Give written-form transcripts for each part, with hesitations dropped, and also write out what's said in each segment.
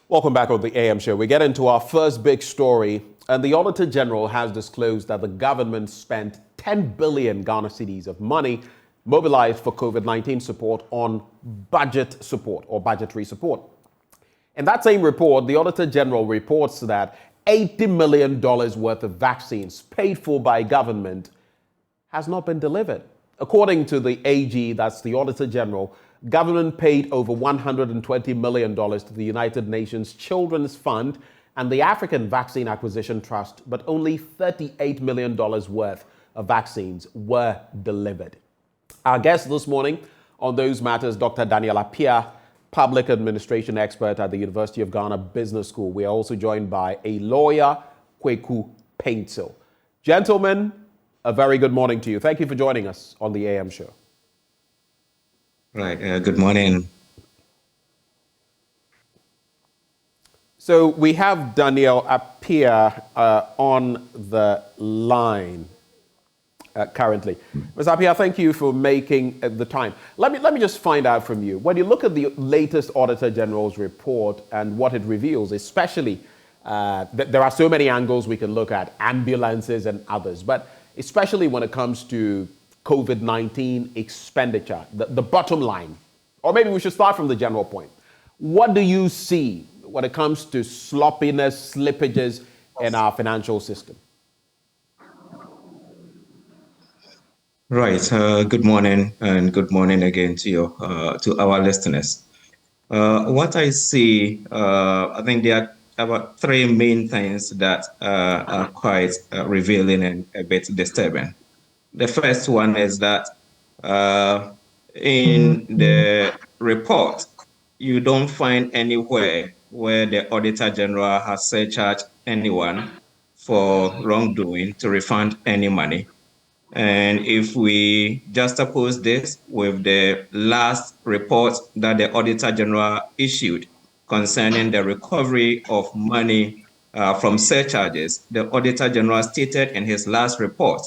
Welcome back on the AM show. We get into our first big story, and the Auditor General has disclosed that the government spent 10 billion Ghana cedis of money mobilized for COVID-19 support on budget support or budgetary support. In that same report, the Auditor General reports that $80 million worth of vaccines paid for by government has not been delivered. According to the AG, that's the Auditor General, government paid over $120 million to the United Nations Children's Fund and the African Vaccine Acquisition Trust, but only $38 million worth of vaccines were delivered. Our guest this morning on those matters, Dr. Daniel Appiah, public administration expert at the University of Ghana Business School. We are also joined by a lawyer, Kweku Paintil. Gentlemen, a very good morning to you. Thank you for joining us on the AM show. Right. Good morning. So we have Daniel Appiah on the line currently. Ms. Appiah, thank you for making the time. Let me just find out from you. When you look at the latest Auditor General's report and what it reveals, especially there are so many angles we can look at, ambulances and others, but especially when it comes to COVID-19 expenditure, the bottom line, or maybe we should start from the general point. What do you see when it comes to sloppiness, slippages in our financial system? Right. Good morning, and good morning again to our listeners. What I see, I think there are about three main things that are quite revealing and a bit disturbing. The first one is that in the report, you don't find anywhere where the Auditor General has surcharged anyone for wrongdoing to refund any money. And if we juxtapose this with the last report that the Auditor General issued concerning the recovery of money from surcharges, the Auditor General stated in his last report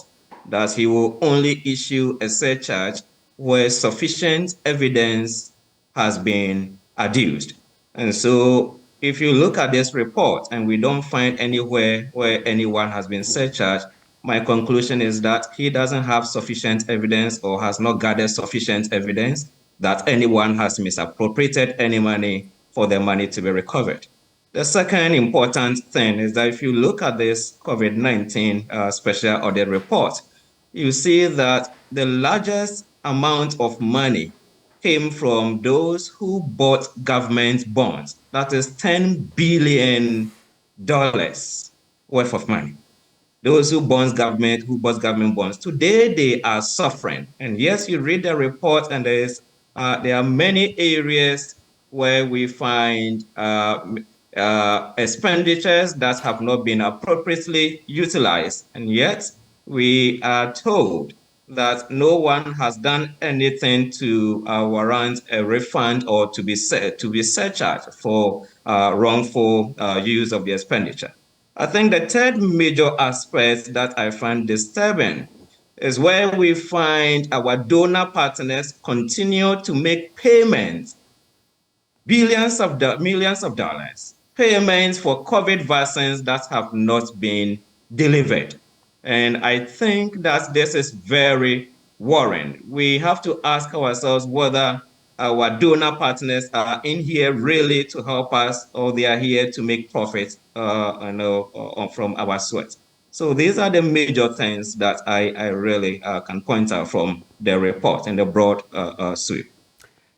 that he will only issue a surcharge where sufficient evidence has been adduced. And so if you look at this report and we don't find anywhere where anyone has been surcharged, my conclusion is that he doesn't have sufficient evidence or has not gathered sufficient evidence that anyone has misappropriated any money for the money to be recovered. The second important thing is that if you look at this COVID-19 special audit report, you see that the largest amount of money came from those who bought government bonds. That is $10 billion worth of money. Those who bought government bonds, today they are suffering. And yes, you read the report, and there are many areas where we find expenditures that have not been appropriately utilized. And yet we are told that no one has done anything to warrant a refund or to be surcharged for wrongful use of the expenditure. I think the third major aspect that I find disturbing is where we find our donor partners continue to make payments, millions of dollars, payments for COVID vaccines that have not been delivered. And I think that this is very worrying. We have to ask ourselves whether our donor partners are in here really to help us, or they are here to make profits from our sweat. So these are the major things that I really can point out from the report in the broad sweep.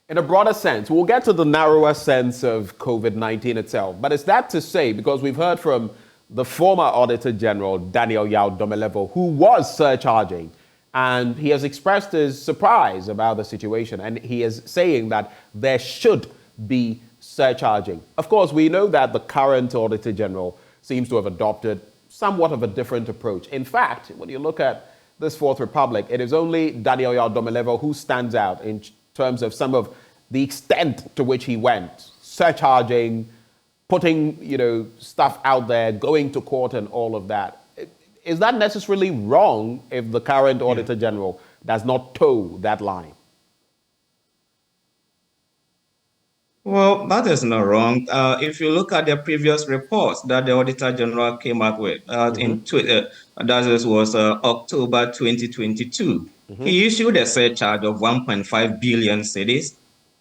In a broader sense, we'll get to the narrower sense of COVID-19 itself, but is that to say, because we've heard from the former Auditor General, Daniel Yao Domelevo, who was surcharging, and he has expressed his surprise about the situation, and he is saying that there should be surcharging. Of course, we know that the current Auditor General seems to have adopted somewhat of a different approach. In fact, when you look at this Fourth Republic, it is only Daniel Yao Domelevo who stands out in terms of some of the extent to which he went, surcharging, putting stuff out there, going to court and all of that. Is that necessarily wrong if the current Auditor General does not toe that line? Well, that is not wrong. If you look at the previous reports that the Auditor General came up with that was October 2022, he issued a surcharge of 1.5 billion cedis,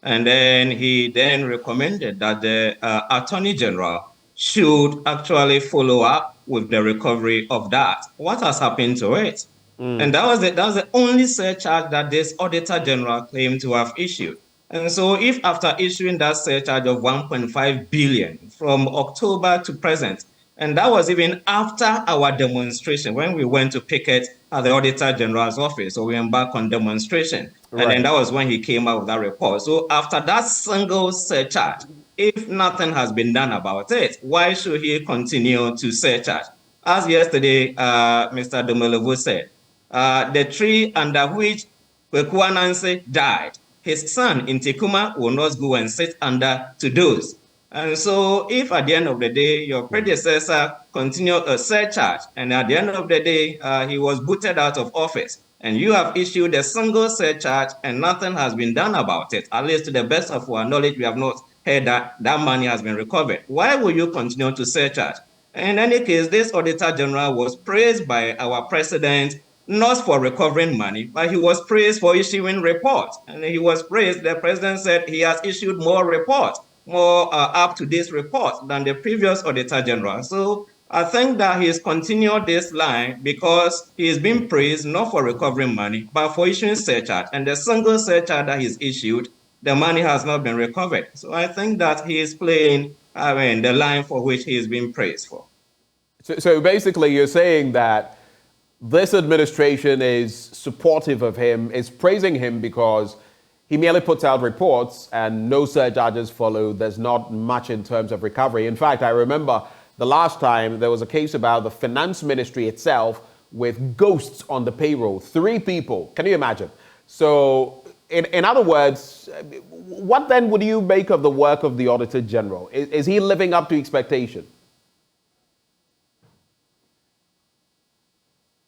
and then he then recommended that the Attorney General should actually follow up with the recovery of that. What has happened to it? And that was the only surcharge that this Auditor General claimed to have issued. And so if after issuing that surcharge of 1.5 billion from October to present, and that was even after our demonstration when we went to picket at the Auditor General's office, so we embarked on demonstration. And then Right. that was when he came out with that report. So after that single surcharge, if nothing has been done about it, why should he continue to surcharge? As yesterday, Mr. Domelevu said, the tree under which Kwekwa Nancy died, his son in Tekuma will not go and sit under to those. And so, if at the end of the day your predecessor continued a surcharge, and at the end of the day he was booted out of office, and you have issued a single surcharge and nothing has been done about it, at least to the best of our knowledge, we have not heard that that money has been recovered. Why will you continue to surcharge? In any case, this Auditor General was praised by our president not for recovering money, but he was praised for issuing reports. And he was praised, the president said he has issued more reports, more up-to-date reports than the previous Auditor General. So I think that he has continued this line because he is being praised not for recovering money, but for issuing surcharge. And the single surcharge that he's issued, the money has not been recovered. So I think that he is playing, the line for which he is being praised for. So basically, you're saying that this administration is supportive of him, is praising him because he merely puts out reports and no surcharges follow. There's not much in terms of recovery. In fact, I remember the last time there was a case about the finance ministry itself with ghosts on the payroll. 3 people. Can you imagine? So, in other words, what then would you make of the work of the Auditor General? Is he living up to expectation?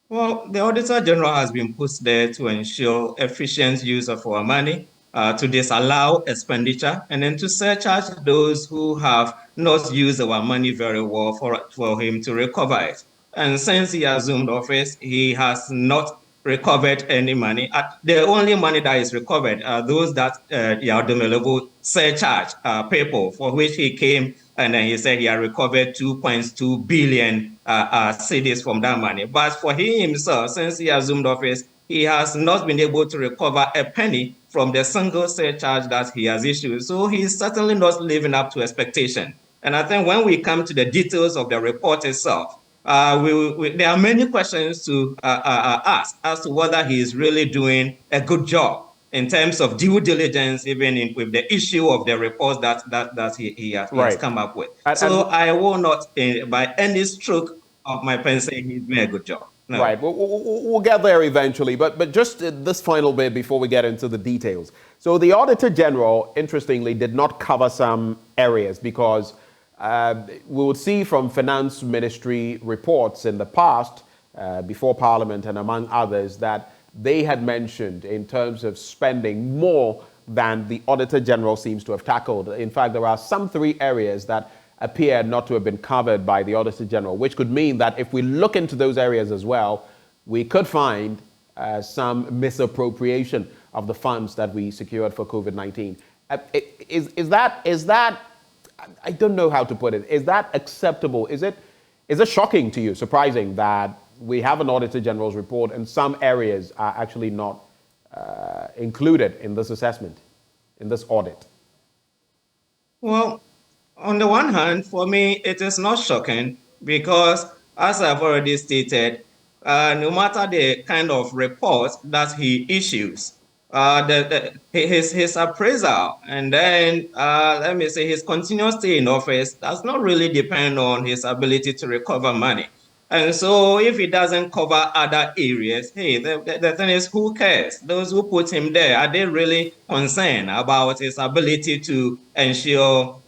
Well, the Auditor General has been put there to ensure efficient use of our money, to disallow expenditure, and then to surcharge those who have not used our money very well for him to recover it. And since he assumed office, he has not recovered any money. The only money that is recovered are those that Yadomelevo surcharge people, for which he came and then he said he had recovered 2.2 billion cedis from that money. But for him himself, since he assumed office, he has not been able to recover a penny from the single surcharge that he has issued. So he's certainly not living up to expectation. And I think when we come to the details of the report itself, there are many questions to ask as to whether he is really doing a good job in terms of due diligence, even with the issue of the reports that he has Right. come up with. And So I will not, by any stroke of my pen, say he's doing a good job. No. right, we'll get there eventually, but just this final bit before we get into the details. So the Auditor General, interestingly, did not cover some areas because we would see from Finance Ministry reports in the past, before Parliament and among others, that they had mentioned in terms of spending more than the Auditor General seems to have tackled. In fact, there are some 3 areas that appear not to have been covered by the Auditor General, which could mean that if we look into those areas as well, we could find some misappropriation of the funds that we secured for COVID-19. Is that, I don't know how to put it, is that acceptable? Is it shocking to you, surprising that we have an Auditor General's report and some areas are actually not included in this assessment, in this audit? Well, on the one hand, for me, it is not shocking because, as I've already stated, no matter the kind of report that he issues, his appraisal and then, let me say, his continuous stay in office does not really depend on his ability to recover money. And so if he doesn't cover other areas, hey, the thing is, who cares? Those who put him there, are they really concerned about his ability to ensure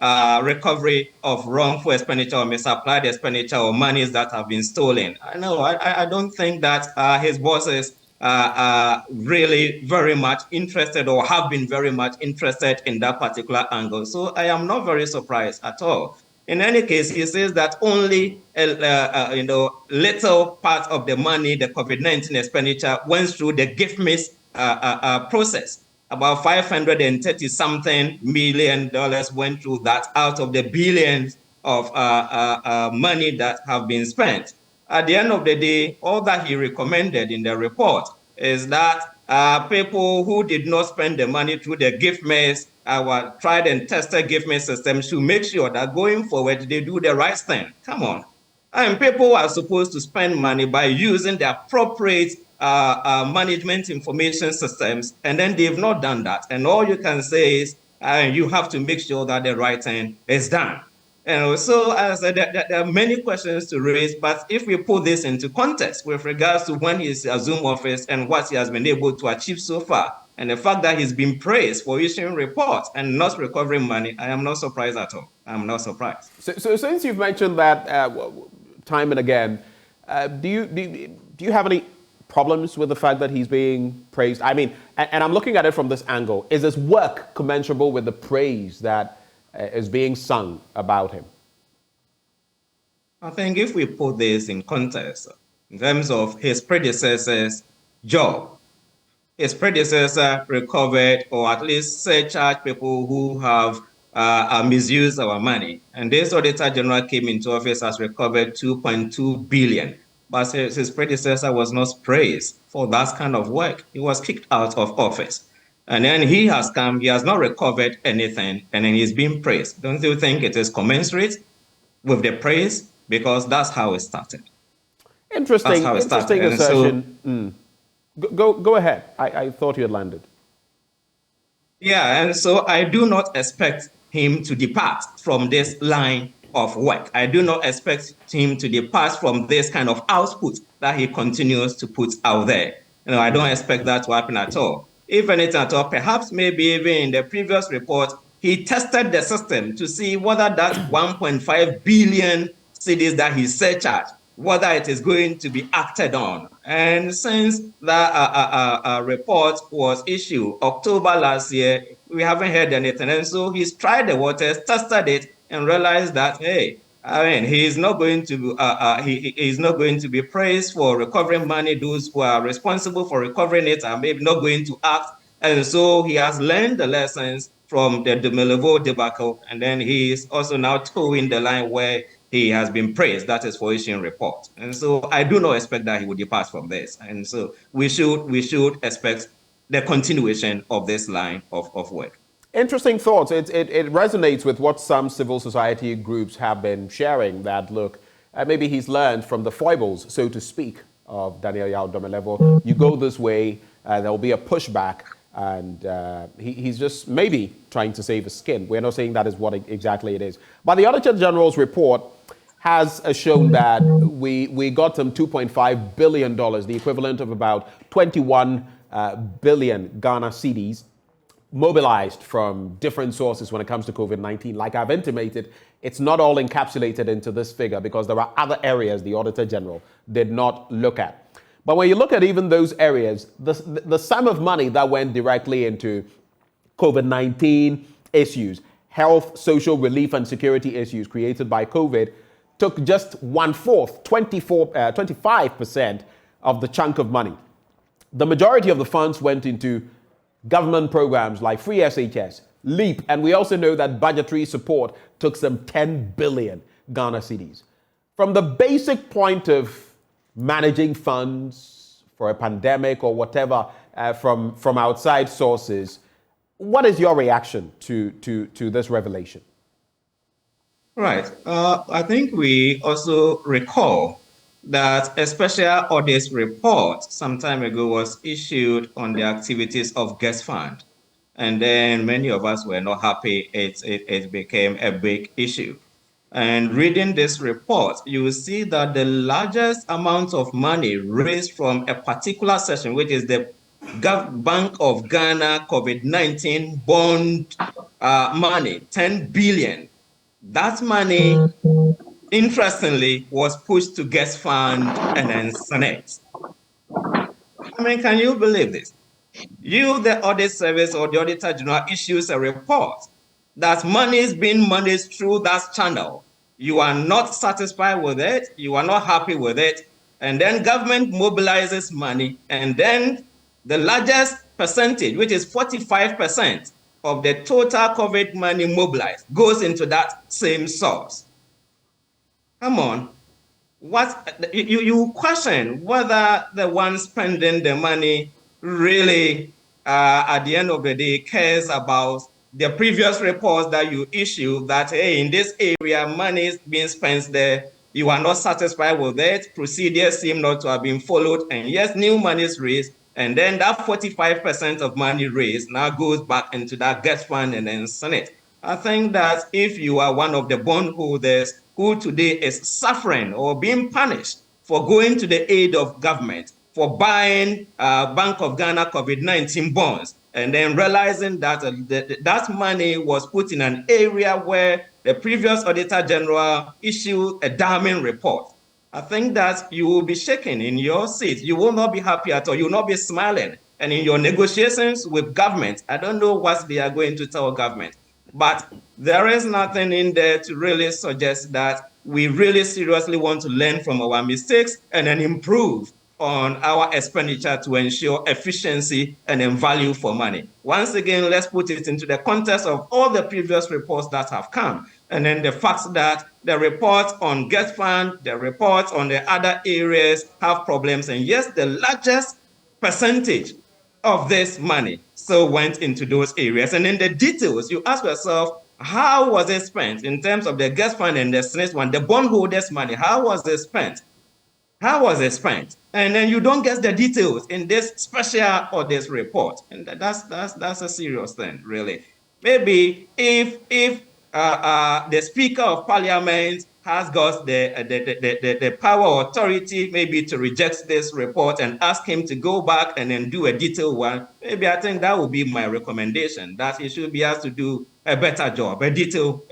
recovery of wrongful expenditure or misapplied expenditure or monies that have been stolen? I know, I don't think that his bosses are really very much interested or have been very much interested in that particular angle. So I am not very surprised at all. In any case, he says that only little part of the money, the COVID-19 expenditure, went through the gift miss process. About $530 something million went through that out of the billions of money that have been spent. At the end of the day, all that he recommended in the report is that people who did not spend the money through the gift mess, our tried and tested gift mess system, should make sure that going forward they do the right thing. Come on. And people are supposed to spend money by using the appropriate management information systems, and then they've not done that. And all you can say is you have to make sure that the right thing is done. And so, as there are many questions to raise, but if we put this into context with regards to when he's assumed office and what he has been able to achieve so far, and the fact that he's been praised for issuing reports and not recovering money, I am not surprised at all. I'm not surprised. So since you've mentioned that time and again, do you have any problems with the fact that he's being praised? I mean, and I'm looking at it from this angle. Is his work commensurable with the praise that is being sung about him? I think if we put this in context, in terms of his predecessor's job, his predecessor recovered or at least surcharged people who have misused our money. And this Auditor General came into office, has recovered 2.2 billion. But his predecessor was not praised for that kind of work. He was kicked out of office. And then he has come, he has not recovered anything, and then he's being praised. Don't you think it is commensurate with the praise? Because that's how it started. Interesting assertion. Go ahead. I thought you had landed. Yeah, and so I do not expect him to depart from this line of work. I do not expect him to depart from this kind of output that he continues to put out there. I don't expect that to happen at all. If anything at all, perhaps maybe even in the previous report, he tested the system to see whether that 1.5 billion cedis that he surcharged, whether it is going to be acted on. And since that report was issued October last year, we haven't heard anything. And so he's tried the waters, tested it, and realized that, hey, I mean, he's not going to be praised for recovering money. Those who are responsible for recovering it are maybe not going to act. And so he has learned the lessons from the Demelevo debacle, and then he is also now towing the line where he has been praised, that is for issuing report. And so I do not expect that he will depart from this. And so we should expect the continuation of this line of work. Interesting thoughts. It resonates with what some civil society groups have been sharing, that, look, maybe he's learned from the foibles, so to speak, of Daniel Yao Domelevo. You go this way, there'll be a pushback, and he's just maybe trying to save his skin. We're not saying that is what exactly it is. But the Auditor General's report has shown that we got some $2.5 billion, the equivalent of about 21 billion Ghana cedis, mobilized from different sources when it comes to COVID-19. Like I've intimated, it's not all encapsulated into this figure because there are other areas the Auditor General did not look at. But when you look at even those areas, the sum of money that went directly into COVID-19 issues, health, social relief, and security issues created by COVID took just 1/4, 25% of the chunk of money. The majority of the funds went into government programs like Free SHS, LEAP, and we also know that budgetary support took some 10 billion Ghana cedis. From the basic point of managing funds for a pandemic or whatever from outside sources, what is your reaction to this revelation? Right. I think we also recall that a special audit report some time ago was issued on the activities of Guest Fund. And then many of us were not happy. It became a big issue. And reading this report, you will see that the largest amount of money raised from a particular session, which is the Bank of Ghana COVID-19 bond money, 10 billion. That money, interestingly, was pushed to Guest Fund and then Senate. I mean, can you believe this? You, the audit service or the Auditor General, issues a report that money is being managed through that channel. You are not satisfied with it, you are not happy with it, and then government mobilizes money, and then the largest percentage, which is 45% of the total COVID money mobilized, goes into that same source. Come on. You question whether the one spending the money really, at the end of the day, cares about the previous reports that you issue that, hey, in this area, money is being spent there. You are not satisfied with it. Procedures seem not to have been followed. And yes, new money is raised. And then that 45% of money raised now goes back into that guest fund and then Senate. I think that if you are one of the bondholders who today is suffering or being punished for going to the aid of government, for buying Bank of Ghana COVID-19 bonds, and then realizing that that money was put in an area where the previous Auditor General issued a damning report, I think that you will be shaking in your seat. You will not be happy at all. You will not be smiling. And in your negotiations with government, I don't know what they are going to tell government, but there is nothing in there to really suggest that we really seriously want to learn from our mistakes and then improve on our expenditure to ensure efficiency and then value for money. Once again, let's put it into the context of all the previous reports that have come. And then the fact that the reports on Get Fund, the reports on the other areas have problems. And yes, the largest percentage of this money still went into those areas. And in the details, you ask yourself, how was it spent in terms of the Get Fund and the SNIS one, the bondholders' money? How was it spent? How was it spent? And then you don't get the details in this special or this report. And that's a serious thing, really. Maybe if the Speaker of Parliament has got the power or authority maybe to reject this report and ask him to go back and then do a detailed one, maybe I think that would be my recommendation, that he should be asked to do a better job, a detailed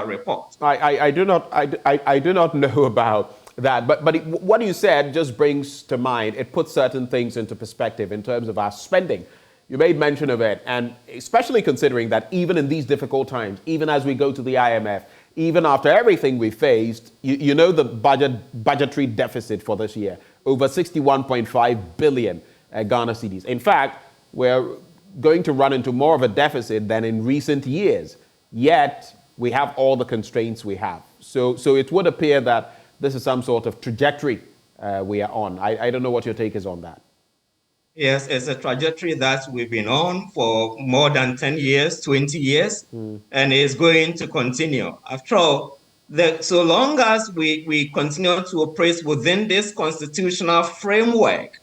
report. I do not know about that, but what you said just brings to mind, it puts certain things into perspective in terms of our spending. You made mention of it, and especially considering that even in these difficult times, even as we go to the IMF, even after everything we faced, you know the budgetary deficit for this year, over 61.5 billion Ghana cedis. In fact, we're going to run into more of a deficit than in recent years, yet we have all the constraints we have. So it would appear that this is some sort of trajectory we are on. I don't know what your take is on that. Yes, it's a trajectory that we've been on for more than 10 years, 20 years, and it's going to continue. After all, so long as we continue to operate within this constitutional framework,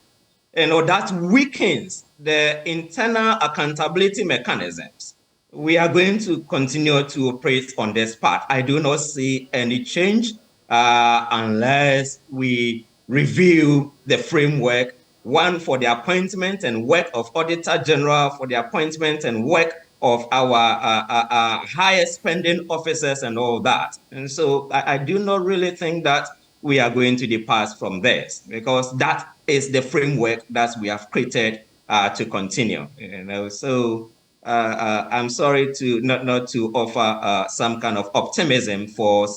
that weakens the internal accountability mechanisms, we are going to continue to operate on this path. I do not see any change unless we review the framework, one for the appointment and work of Auditor General, for the appointment and work of our highest spending officers and all that. And so I do not really think that we are going to depart from this, because that is the framework that we have created to continue. So I'm sorry to not to offer some kind of optimism for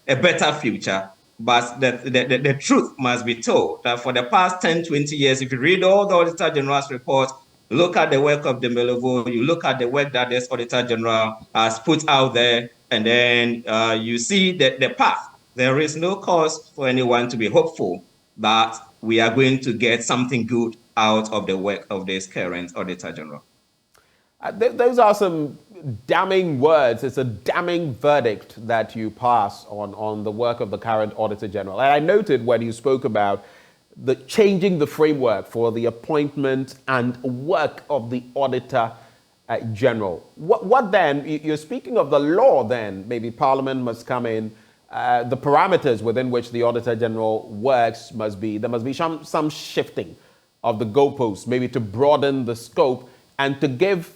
a better future, but the truth must be told that for the past 10, 20 years, if you read all the Auditor General's reports, look at the work of the Melevo, you look at the work that this Auditor General has put out there, and then you see the path. There is no cause for anyone to be hopeful that we are going to get something good out of the work of this current Auditor General. Those are some damning words. It's a damning verdict that you pass on the work of the current Auditor General. And I noted when you spoke about the changing the framework for the appointment and work of the Auditor General. What then? You're speaking of the law then. Maybe Parliament must come in. The parameters within which the Auditor General works there must be some shifting of the goalposts, maybe to broaden the scope and to give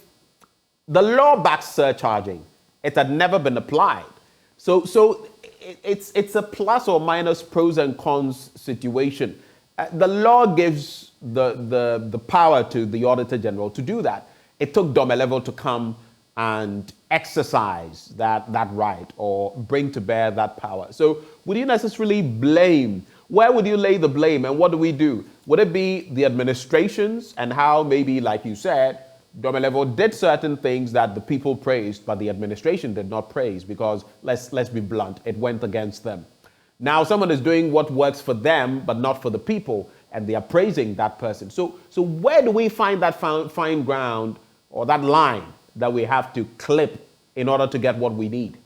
the law-backed surcharging. It had never been applied. So it's a plus or minus pros and cons situation The law gives the power to the Auditor General to do that. It took Domelevo to come and exercise that right or bring to bear that power. So would you necessarily blame? Where would you lay the blame, and what do we do? Would it be the administrations and how maybe, like you said, Domelevo did certain things that the people praised, but the administration did not praise because, let's be blunt, it went against them. Now someone is doing what works for them, but not for the people, and they are praising that person. So where do we find that fine ground or that line that we have to clip in order to get what we need?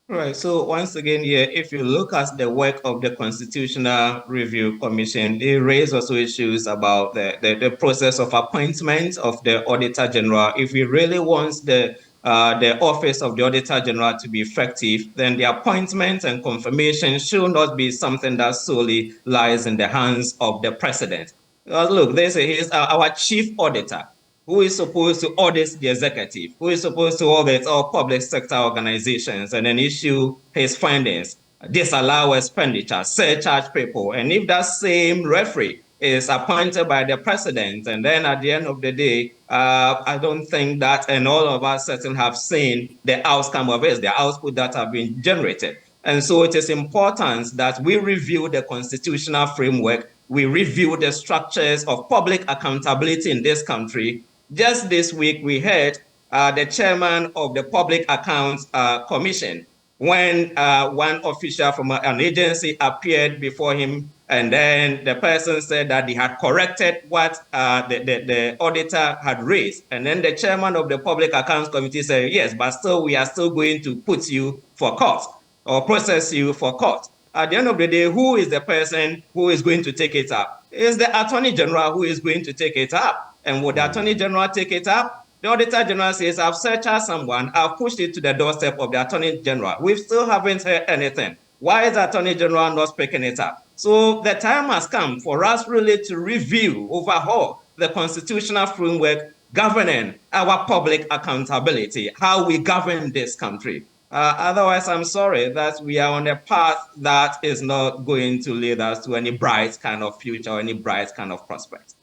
Right. So once again, here, if you look at the work of the Constitutional Review Commission, they raise also issues about the process of appointment of the Auditor General. If we really want the office of the Auditor General to be effective, then the appointment and confirmation should not be something that solely lies in the hands of the president. Look, they say he's our chief auditor, who is supposed to audit the executive, who is supposed to audit all public sector organizations and then issue his findings, disallow expenditure, surcharge people. And if that same referee is appointed by the president, and then at the end of the day, I don't think that, and all of us certainly have seen the outcome of it, the output that have been generated. And so it is important that we review the constitutional framework, we review the structures of public accountability in this country. Just this week, we heard the chairman of the Public Accounts Commission when one official from an agency appeared before him, and then the person said that they had corrected what the auditor had raised. And then the chairman of the Public Accounts Committee said, yes, but still, we are still going to put you for court or process you for court. At the end of the day, who is the person who is going to take it up? It's the Attorney General who is going to take it up. And would the Attorney General take it up? The Auditor General says, I've searched someone, I've pushed it to the doorstep of the Attorney General. We still haven't heard anything. Why is the Attorney General not picking it up? So the time has come for us really to review, overhaul the constitutional framework governing our public accountability, how we govern this country. Otherwise, I'm sorry that we are on a path that is not going to lead us to any bright kind of future or any bright kind of prospect.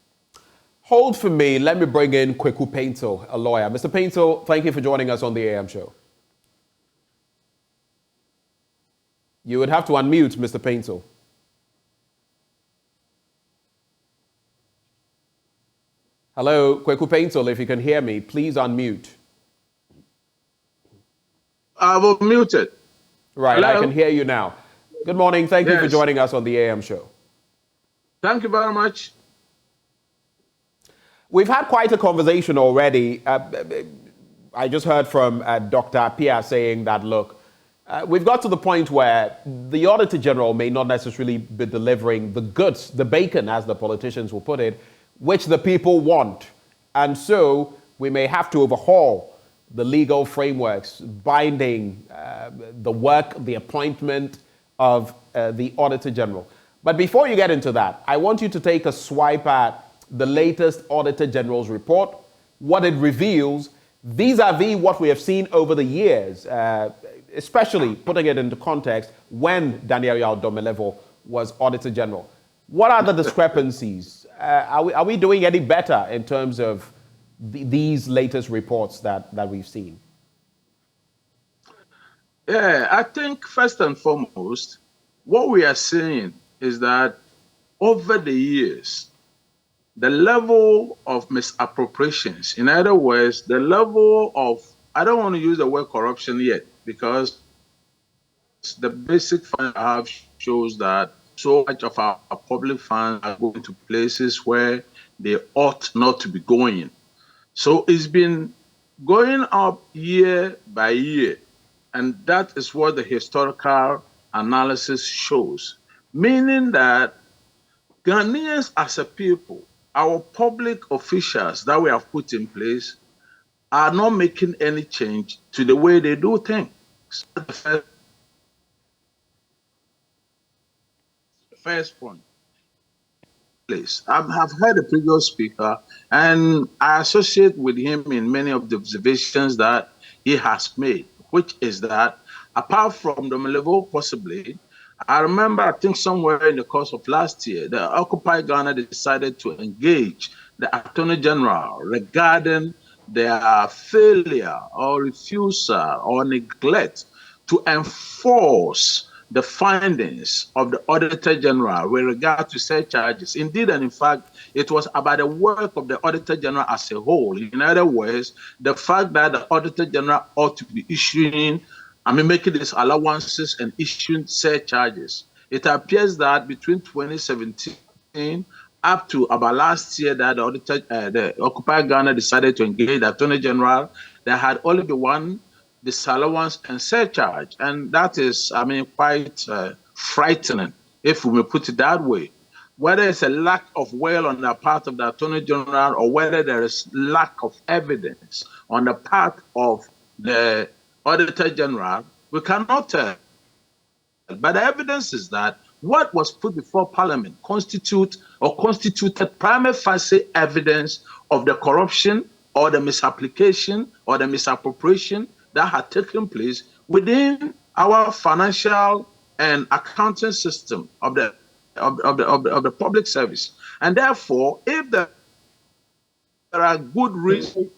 Hold for me. Let me bring in Kweku Painto, a lawyer. Mr. Painto, thank you for joining us on the AM show. You would have to unmute, Mr. Painto. Hello, Kweku Painto, if you can hear me, please unmute. I've unmuted. Right, hello? I can hear you now. Good morning. Thank you for joining us on the AM show. Thank you very much. We've had quite a conversation already. I just heard from Dr. Pia saying that, look, we've got to the point where the Auditor General may not necessarily be delivering the goods, the bacon, as the politicians will put it, which the people want. And so we may have to overhaul the legal frameworks binding the work, the appointment of the Auditor General. But before you get into that, I want you to take a swipe at the latest Auditor General's report, what it reveals, vis-a-vis what we have seen over the years, especially putting it into context when Daniel Yao Domelevo was Auditor General. What are the discrepancies? Are we doing any better in terms of these latest reports that we've seen? Yeah, I think first and foremost, what we are seeing is that over the years, the level of misappropriations, in other words, the level of, I don't want to use the word corruption yet, because the basic fund I have shows that so much of our public funds are going to places where they ought not to be going. So it's been going up year by year, and that is what the historical analysis shows, meaning that Ghanaians as a people, our public officials that we have put in place are not making any change to the way they do things. The first point. I have heard the previous speaker, and I associate with him in many of the observations that he has made, which is that apart from Domelevo, possibly, I remember, I think somewhere in the course of last year, the Occupy Ghana decided to engage the Attorney General regarding their failure or refusal or neglect to enforce the findings of the Auditor General with regard to surcharges. Indeed, and in fact, it was about the work of the Auditor General as a whole. In other words, the fact that the Auditor General ought to be making these allowances and issuing surcharges. It appears that between 2017 up to about last year that the Occupy Ghana decided to engage the Attorney General, there had only been one disallowance and surcharge. And that is, quite frightening, if we may put it that way. Whether it's a lack of will on the part of the Attorney General or whether there is lack of evidence on the part of the Auditor General, we cannot tell. But the evidence is that what was put before Parliament constituted prima facie evidence of the corruption or the misapplication or the misappropriation that had taken place within our financial and accounting system of the public service. And therefore, if there are good reasons,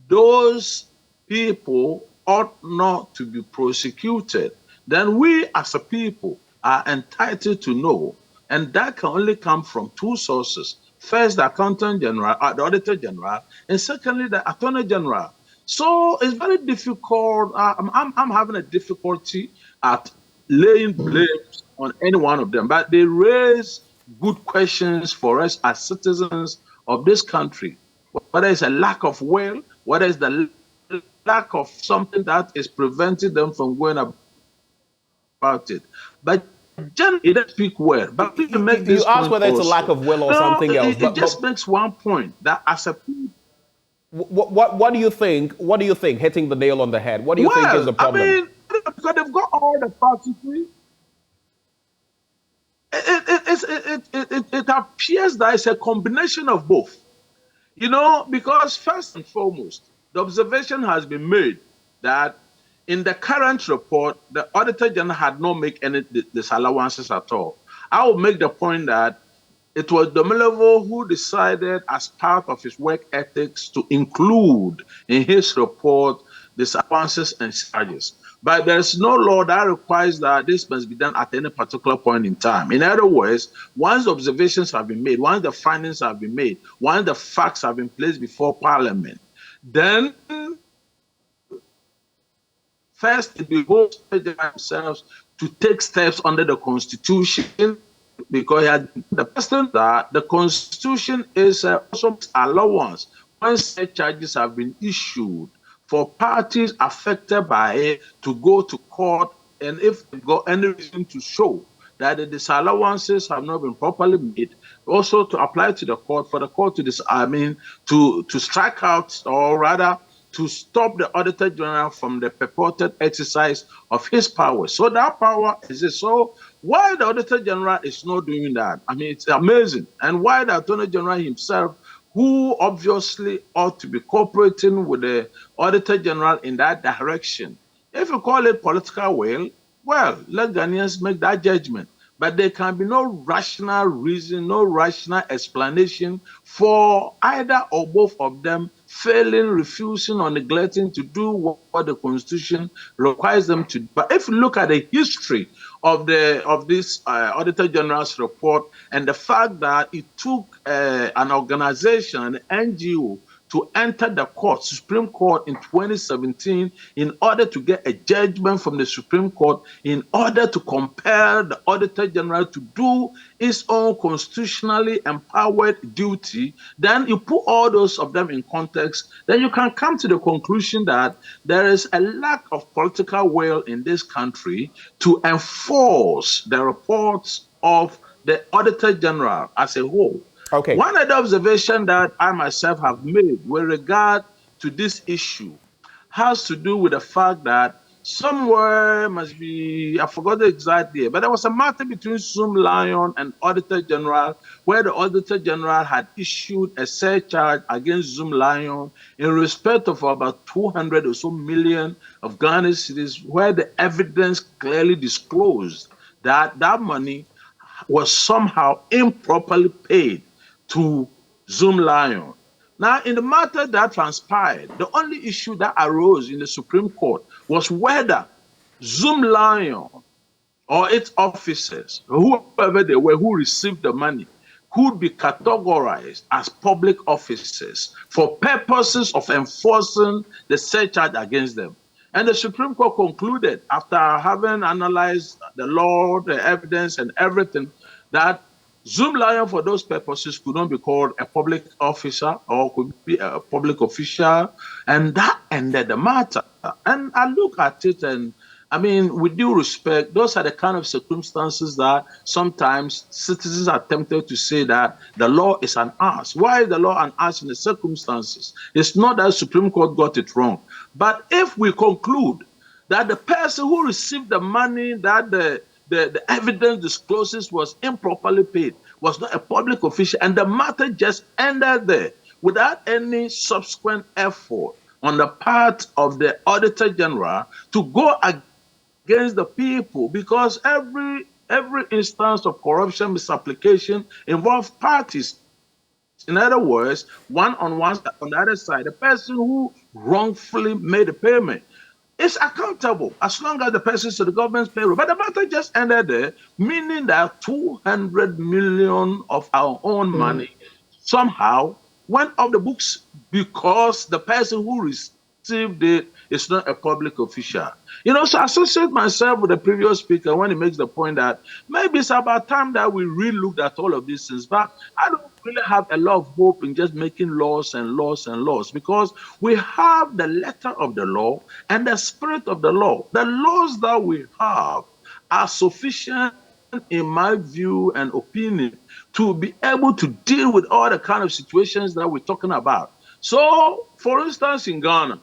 those people ought not to be prosecuted, then we as a people are entitled to know. And that can only come from two sources. First, the Accountant General, the Auditor General, and secondly, the Attorney General. So it's very difficult. I'm having a difficulty at laying blames on any one of them, but they raise good questions for us as citizens of this country. Whether it's a lack of will, whether it's the lack of something that is preventing them from going about it. But generally, they speak well. But you make this you ask point whether it's a also. lack of will or something else. It just makes one point that as a people. What do you think? What do you think? Hitting the nail on the head. What do you think is the problem? Because they've got all the parties. It appears that it's a combination of both. Because first and foremost, the observation has been made that in the current report, the Auditor General had not made any disallowances at all. I will make the point that it was Domilevo who decided, as part of his work ethics, to include in his report disallowances and charges. But there's no law that requires that this must be done at any particular point in time. In other words, once the observations have been made, once the findings have been made, once the facts have been placed before Parliament, then first it behoves themselves to take steps under the Constitution, because the person that the Constitution is also allowance when such charges have been issued for parties affected by it to go to court, and if they've got any reason to show that the disallowances have not been properly made, also to apply to the court for the court to to strike out, or rather to stop the Auditor General from the purported exercise of his power. So that power exists. So why the Auditor General is not doing that? It's amazing. And why the Attorney General himself, who obviously ought to be cooperating with the Auditor General in that direction. If you call it political will, well, let Ghanaians make that judgment. But there can be no rational reason, no rational explanation for either or both of them failing, refusing, or neglecting to do what the Constitution requires them to do. But if you look at the history of this Auditor General's report and the fact that it took an organization, an NGO, to enter the Supreme Court in 2017 in order to get a judgment from the Supreme Court, in order to compel the Auditor General to do its own constitutionally empowered duty, then you put all those of them in context, then you can come to the conclusion that there is a lack of political will in this country to enforce the reports of the Auditor General as a whole. Okay. One other observation that I myself have made with regard to this issue has to do with the fact that somewhere must be, I forgot the exact day, but there was a matter between Zoom Lion and Auditor General where the Auditor General had issued a surcharge against Zoom Lion in respect of about 200 or so million of Ghana cedis, where the evidence clearly disclosed that that money was somehow improperly paid to Zoom Lion. Now, in the matter that transpired, the only issue that arose in the Supreme Court was whether Zoom Lion or its officers, whoever they were who received the money, could be categorized as public officers for purposes of enforcing the surcharge against them. And the Supreme Court concluded, after having analyzed the law, the evidence, and everything, that Zoom Lion, for those purposes, could not be called a public officer or could be a public official, and that ended the matter. And I look at it, and I mean, with due respect, those are the kind of circumstances that sometimes citizens are tempted to say that the law is an ass. Why is the law an ass in the circumstances? It's not that the Supreme Court got it wrong. But if we conclude that the person who received the money that the evidence discloses was improperly paid, was not a public official, and the matter just ended there without any subsequent effort on the part of the Auditor General to go against the people, because every instance of corruption, misapplication involves parties. In other words, one on the other side, the person who wrongfully made a payment is accountable as long as the person is to the government's payroll. But the matter just ended there, meaning that 200 million of our own money somehow went off the books because the person who received it is not a public official. You know, so I associate myself with the previous speaker when he makes the point that maybe it's about time that we relooked at all of these things. But I don't really have a lot of hope in just making laws and laws and laws, because we have the letter of the law and the spirit of the law. The laws that we have are sufficient, in my view and opinion, to be able to deal with all the kind of situations that we're talking about. So, for instance, in Ghana,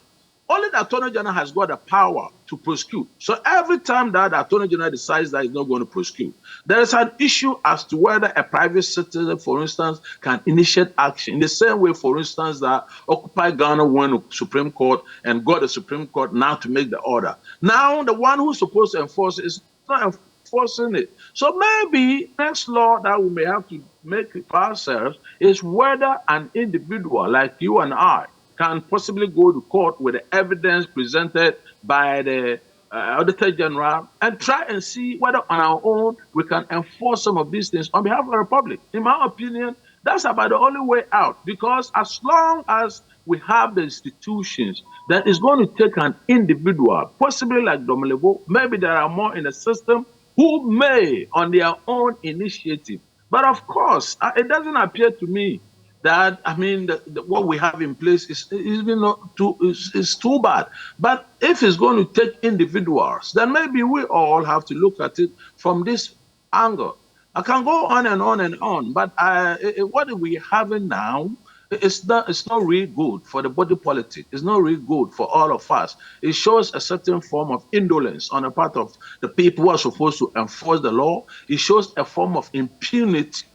only the Attorney General has got the power to prosecute. So every time that the Attorney General decides that he's not going to prosecute, there is an issue as to whether a private citizen, for instance, can initiate action. In the same way, for instance, that Occupy Ghana went to Supreme Court and got the Supreme Court now to make the order. Now, the one who's supposed to enforce it is not enforcing it. So maybe next law that we may have to make for ourselves is whether an individual like you and I can possibly go to court with the evidence presented by the Auditor General and try and see whether on our own we can enforce some of these things on behalf of the Republic. In my opinion, that's about the only way out, because as long as we have the institutions that is going to take an individual, possibly like Domelevo, maybe there are more in the system who may, on their own initiative. But of course, it doesn't appear to me that, I mean, what we have in place is too bad. But if it's going to take individuals, then maybe we all have to look at it from this angle. I can go on and on and on, but what we're having now, it's not really good for the body politic. It's not really good for all of us. It shows a certain form of indolence on the part of the people who are supposed to enforce the law. It shows a form of impunity.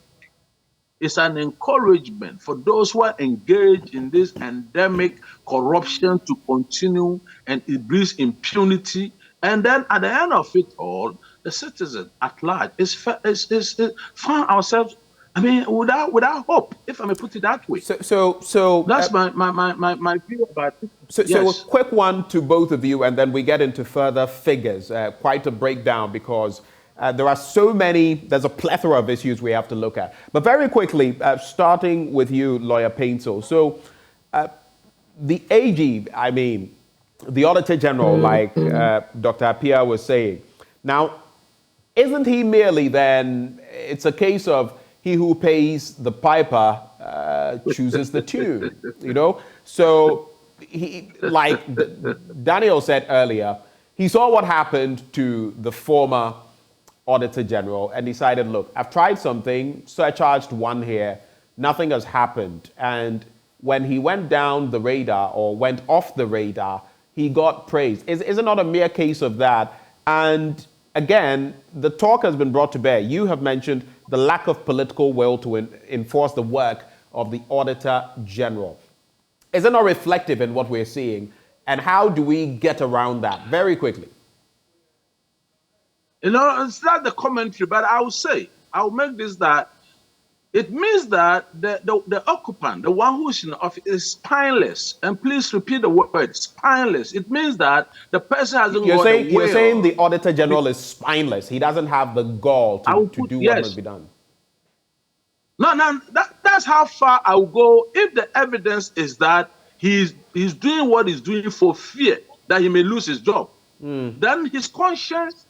It's an encouragement for those who are engaged in this endemic corruption to continue, and it brings impunity. And then at the end of it all, the citizen at large is find ourselves, I mean, without hope, if I may put it that way. So that's my view about it. So a quick one to both of you, and then we get into further figures, quite a breakdown, because there are so many, there's a plethora of issues we have to look at. But very quickly, starting with you, Lawyer Paintsel. So the AG, I mean, the Auditor General, like Dr. Appiah was saying, now, isn't he merely then, it's a case of he who pays the piper chooses the tune, you know? So he, like Daniel said earlier, he saw what happened to the former Auditor General and decided, look, I've tried something, surcharged one here, nothing has happened. And when he went down the radar or went off the radar, he got praised. Is it not a mere case of that? And again, the talk has been brought to bear. You have mentioned the lack of political will to enforce the work of the Auditor General. Is it not reflective in what we're seeing? And how do we get around that? Very quickly. You know, it's not the commentary, but I'll make this that it means that the occupant, the one who's in the office, is spineless. And please repeat the word spineless. It means that the person hasn't got the will. You're saying the Auditor General is spineless. He doesn't have the gall to do what must be done. No, that's how far I will go. If the evidence is that he's doing what he's doing for fear that he may lose his job, then his conscience,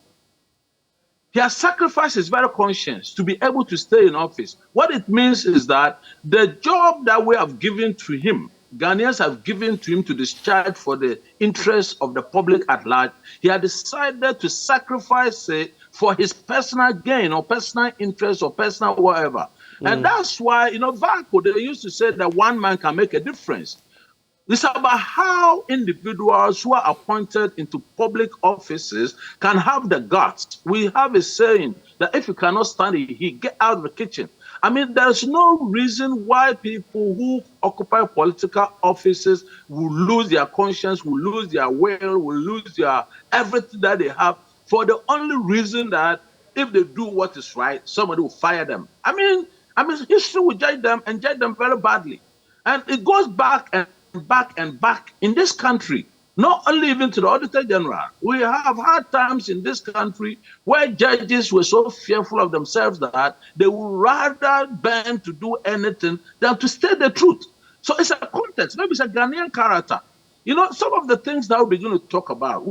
he has sacrificed his very conscience to be able to stay in office. What it means is that the job that we have given to him, Ghanaians have given to him to discharge for the interests of the public at large, he had decided to sacrifice it for his personal gain or personal interest or personal whatever. And that's why, you know, Vanco, they used to say that one man can make a difference. It's about how individuals who are appointed into public offices can have the guts. We have a saying that if you cannot stand the heat, get out of the kitchen. I mean, there's no reason why people who occupy political offices will lose their conscience, will lose their will, will lose their everything that they have for the only reason that if they do what is right, somebody will fire them. I mean, history will judge them and judge them very badly. And it goes back and back and back in this country, not only even to the Auditor General. We have had times in this country where judges were so fearful of themselves that they would rather bend to do anything than to state the truth. So it's a context. Maybe it's a Ghanaian character. You know, some of the things that we begin to talk about,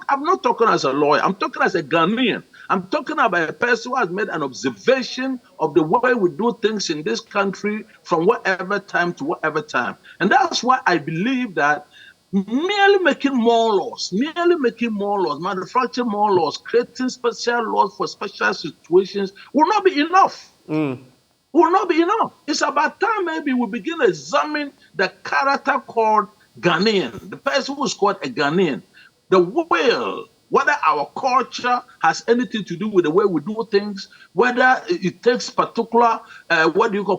I'm not talking as a lawyer, I'm talking as a Ghanaian. I'm talking about a person who has made an observation of the way we do things in this country from whatever time to whatever time. And that's why I believe that merely making more laws, manufacturing more laws, creating special laws for special situations will not be enough. Will not be enough. It's about time maybe we begin to examine the character called Ghanaian, the person who's called a Ghanaian, the will, whether our culture has anything to do with the way we do things, whether it takes particular, political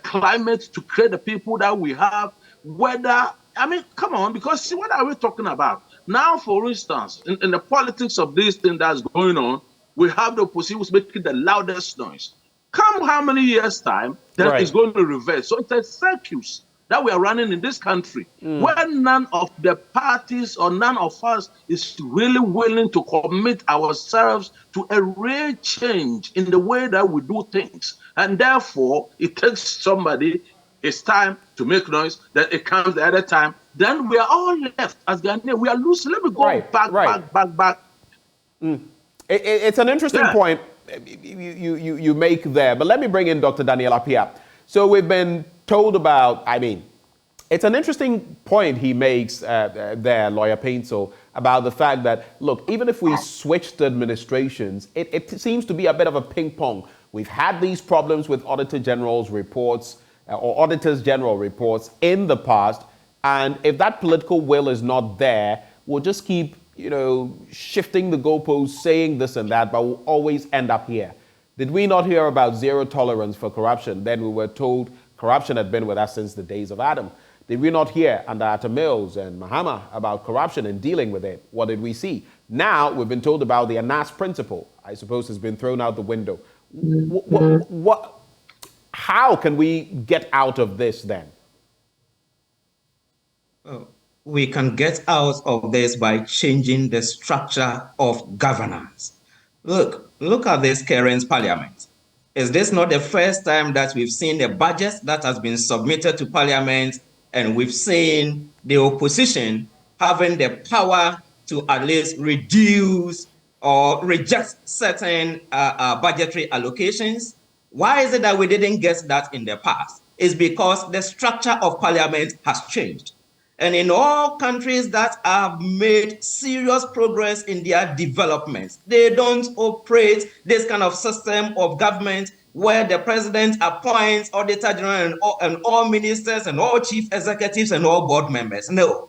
climate to create the people that we have, whether, I mean, come on, because see, what are we talking about? Now, for instance, in the politics of this thing that's going on, we have the opposition who's making the loudest noise. Come how many years' time, that is going to reverse. So it's a circus that we are running in this country, where none of the parties or none of us is really willing to commit ourselves to a real change in the way that we do things. And therefore, it takes somebody his time to make noise, then it comes the other time. Then we are all left as Ghanaians. We are losing. Let me go back. It's an interesting point you make there. But let me bring in Dr. Daniel Appiah. So we've been told about, I mean, it's an interesting point he makes there, Lawyer Paintsel, about the fact that, look, even if we switched administrations, it seems to be a bit of a ping pong. We've had these problems with Auditor General's reports or Auditors General reports in the past. And if that political will is not there, we'll just keep, shifting the goalposts, saying this and that, but we'll always end up here. Did we not hear about zero tolerance for corruption? Then we were told corruption had been with us since the days of Adam. Did we not hear under Atta Mills and Mahama about corruption and dealing with it? What did we see? Now we've been told about the Anas principle. I suppose it's been thrown out the window. How can we get out of this then? We can get out of this by changing the structure of governance. Look at this current parliament. Is this not the first time that we've seen a budget that has been submitted to parliament and we've seen the opposition having the power to at least reduce or reject certain budgetary allocations? Why is it that we didn't get that in the past? It's because the structure of parliament has changed. And in all countries that have made serious progress in their development, they don't operate this kind of system of government where the president appoints Auditor General and all ministers and all chief executives and all board members. No,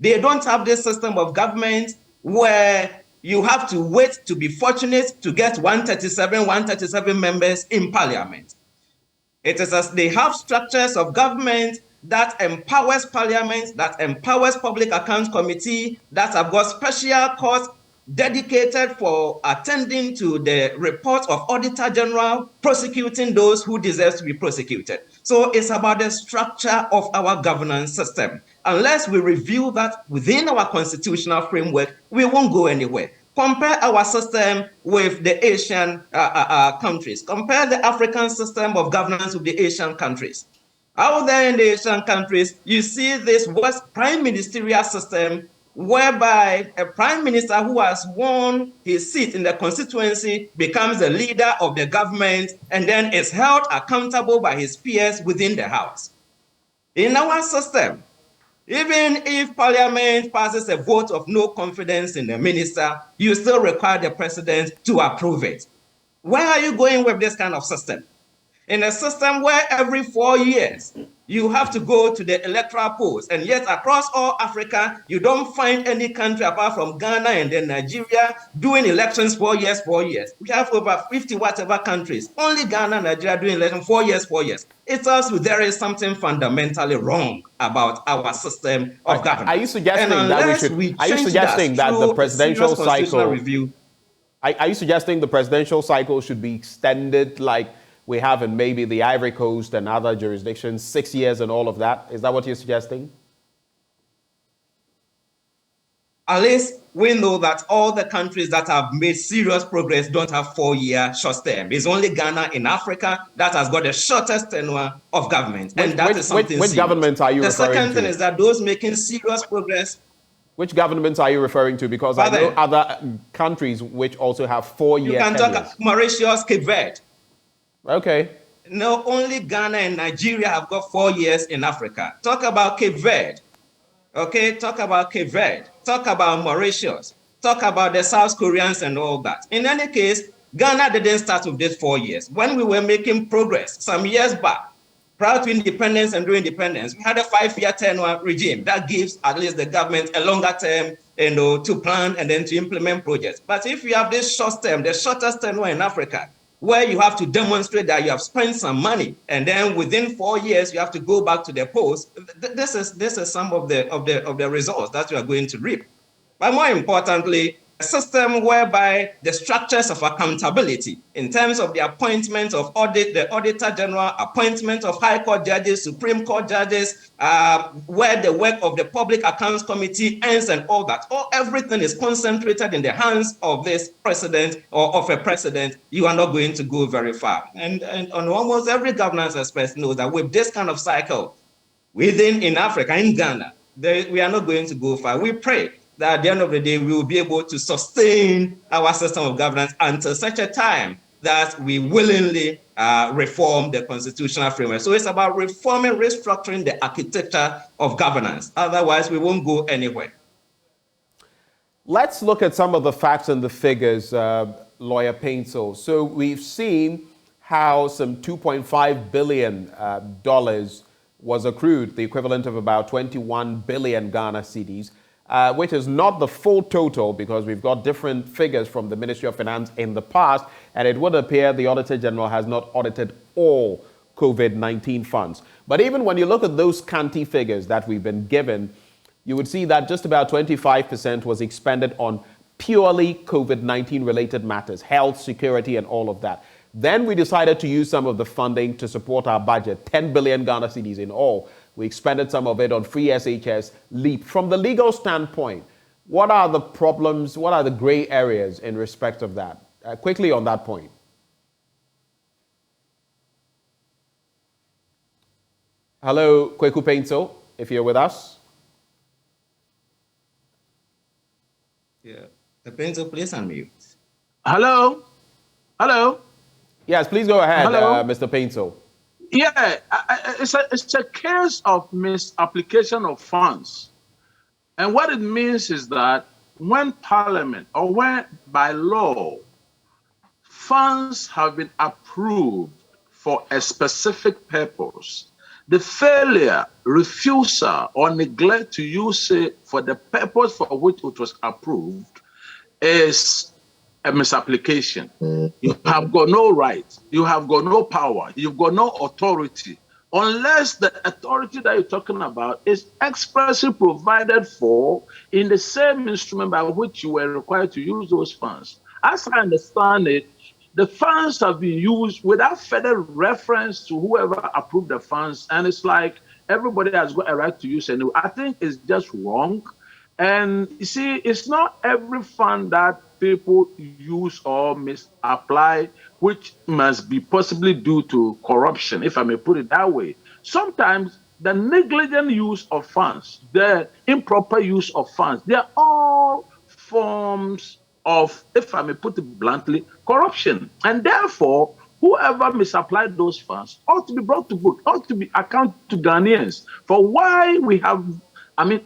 they don't have this system of government where you have to wait to be fortunate to get 137 members in parliament. It is as they have structures of government that empowers parliament, that empowers public accounts committee, that have got special courts dedicated for attending to the report of Auditor General, prosecuting those who deserve to be prosecuted. So it's about the structure of our governance system. Unless we review that within our constitutional framework, we won't go anywhere. Compare our system with the Asian countries. Compare the African system of governance with the Asian countries. Out there in the Asian countries, you see this West prime ministerial system whereby a prime minister who has won his seat in the constituency becomes the leader of the government and then is held accountable by his peers within the house. In our system, even if parliament passes a vote of no confidence in the minister, you still require the president to approve it. Where are you going with this kind of system? In a system where every 4 years you have to go to the electoral polls, and yet across all Africa, you don't find any country apart from Ghana and then Nigeria doing elections 4 years, 4 years. We have over 50 whatever countries. Only Ghana and Nigeria doing elections 4 years, 4 years. It tells you there is something fundamentally wrong about our system of governance. Are you suggesting that we should? Are you suggesting that the presidential cycle review? Are you suggesting the presidential cycle should be extended like we have in maybe the Ivory Coast and other jurisdictions, 6 years and all of that? Is that what you're suggesting? At least we know that all the countries that have made serious progress don't have 4-year short term. It's only Ghana in Africa that has got the shortest tenure of government. And that is something Which governments are you referring to? The second thing is that those making serious progress. Which governments are you referring to? Because I know other countries which also have 4-year tenures. You can talk Mauritius, Cape Verde. Okay. No, only Ghana and Nigeria have got 4 years in Africa. Talk about Cape Verde. Okay, talk about Cape Verde. Talk about Mauritius. Talk about the South Koreans and all that. In any case, Ghana didn't start with this 4 years. When we were making progress some years back, prior to independence and during independence, we had a 5-year tenure regime that gives at least the government a longer term to plan and then to implement projects. But if you have this short term, the shortest tenure in Africa, where you have to demonstrate that you have spent some money, and then within 4 years you have to go back to the polls. This is some of the results that you are going to reap. But more importantly, a system whereby the structures of accountability in terms of the appointment of the Auditor General, appointment of High Court judges, Supreme Court judges, where the work of the Public Accounts Committee ends and all that, everything is concentrated in the hands of this president or of a president, you are not going to go very far. And on almost every governance expert knows that with this kind of cycle, in Africa, in Ghana, we are not going to go far. We pray that at the end of the day, we will be able to sustain our system of governance until such a time that we willingly reform the constitutional framework. So it's about reforming, restructuring the architecture of governance. Otherwise, we won't go anywhere. Let's look at some of the facts and the figures, Lawyer Paintsel. So we've seen how some $2.5 billion was accrued, the equivalent of about 21 billion Ghana cedis, which is not the full total because we've got different figures from the Ministry of Finance in the past, and it would appear the Auditor General has not audited all COVID-19 funds. But even when you look at those scanty figures that we've been given, you would see that just about 25% was expended on purely COVID-19 related matters, health, security, and all of that. Then we decided to use some of the funding to support our budget, 10 billion Ghana cedis in all. We expended some of it on free SHS, LEAP. From the legal standpoint, what are the problems, what are the gray areas in respect of that? Quickly on that point. Hello, Kweku Paintsel, if you're with us. Yeah, Paintsel, please unmute. Hello? Hello? Yes, please go ahead, Mr. Paintsel. Yeah, it's a case of misapplication of funds. And what it means is that when Parliament or when by law funds have been approved for a specific purpose, the failure, refusal, or neglect to use it for the purpose for which it was approved is a misapplication. You have got no right, you have got no power, you've got no authority unless the authority that you're talking about is expressly provided for in the same instrument by which you were required to use those funds. As I understand it, the funds have been used without further reference to whoever approved the funds, and it's like everybody has got a right to use it. I think it's just wrong. And you see, it's not every fund that people use or misapply, which must be possibly due to corruption, if I may put it that way. Sometimes the negligent use of funds, the improper use of funds, they're all forms of, if I may put it bluntly, corruption. And therefore, whoever misapplied those funds ought to be brought to book, ought to be accounted to Ghanaians for why we have,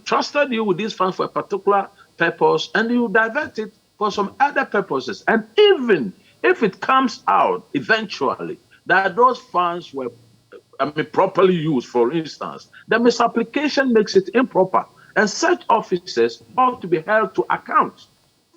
trusted you with these funds for a particular purpose, and you divert it for some other purposes. And even if it comes out eventually that those funds were, properly used, for instance, the misapplication makes it improper. And such officers ought to be held to account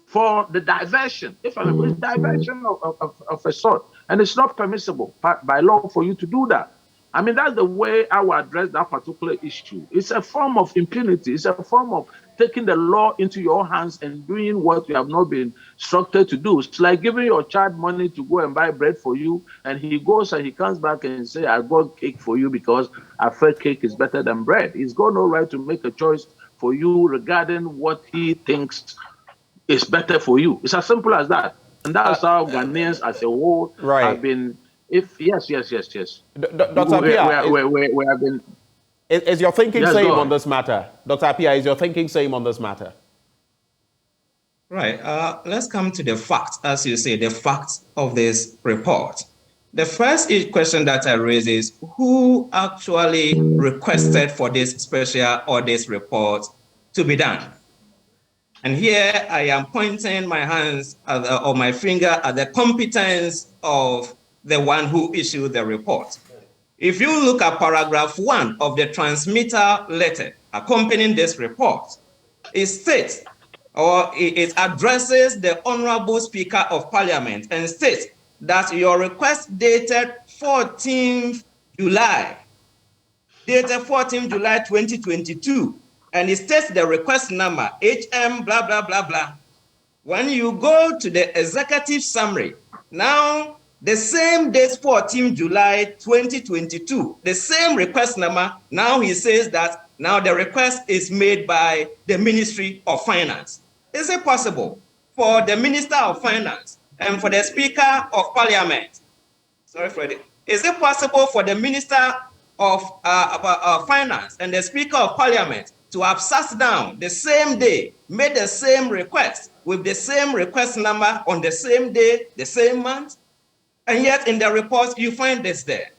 for the diversion, if I may put it, diversion of a sort. And it's not permissible by law for you to do that. That's the way I would address that particular issue. It's a form of impunity. It's a form of taking the law into your hands and doing what you have not been instructed to do. It's like giving your child money to go and buy bread for you, and he goes and he comes back and say, I got cake for you because I felt cake is better than bread. He's got no right to make a choice for you regarding what he thinks is better for you. It's as simple as that. And that's how Ghanaians as a whole have been. Yes. Dr. Appiah, is your thinking same on this matter? Dr. Appiah, is your thinking same on this matter? Right. Let's come to the facts, as you say, the facts of this report. The first question that I raise is, who actually requested for this special audit report to be done? And here I am pointing my hands or my finger at the competence of the one who issued the report. If you look at paragraph 1 of the transmitter letter accompanying this report, it states, or it addresses the Honorable Speaker of Parliament and states that your request dated 14th July 2022, and it states the request number, HM blah, blah, blah, blah. When you go to the executive summary, now the same date, 14 July 2022, the same request number, now he says that now the request is made by the Ministry of Finance. Is it possible for the Minister of Finance and for the Speaker of Parliament, sorry, Freddie, is it possible for the Minister of Finance and the Speaker of Parliament to have sat down the same day, made the same request with the same request number on the same day, the same month? And yet in the report, you find this there.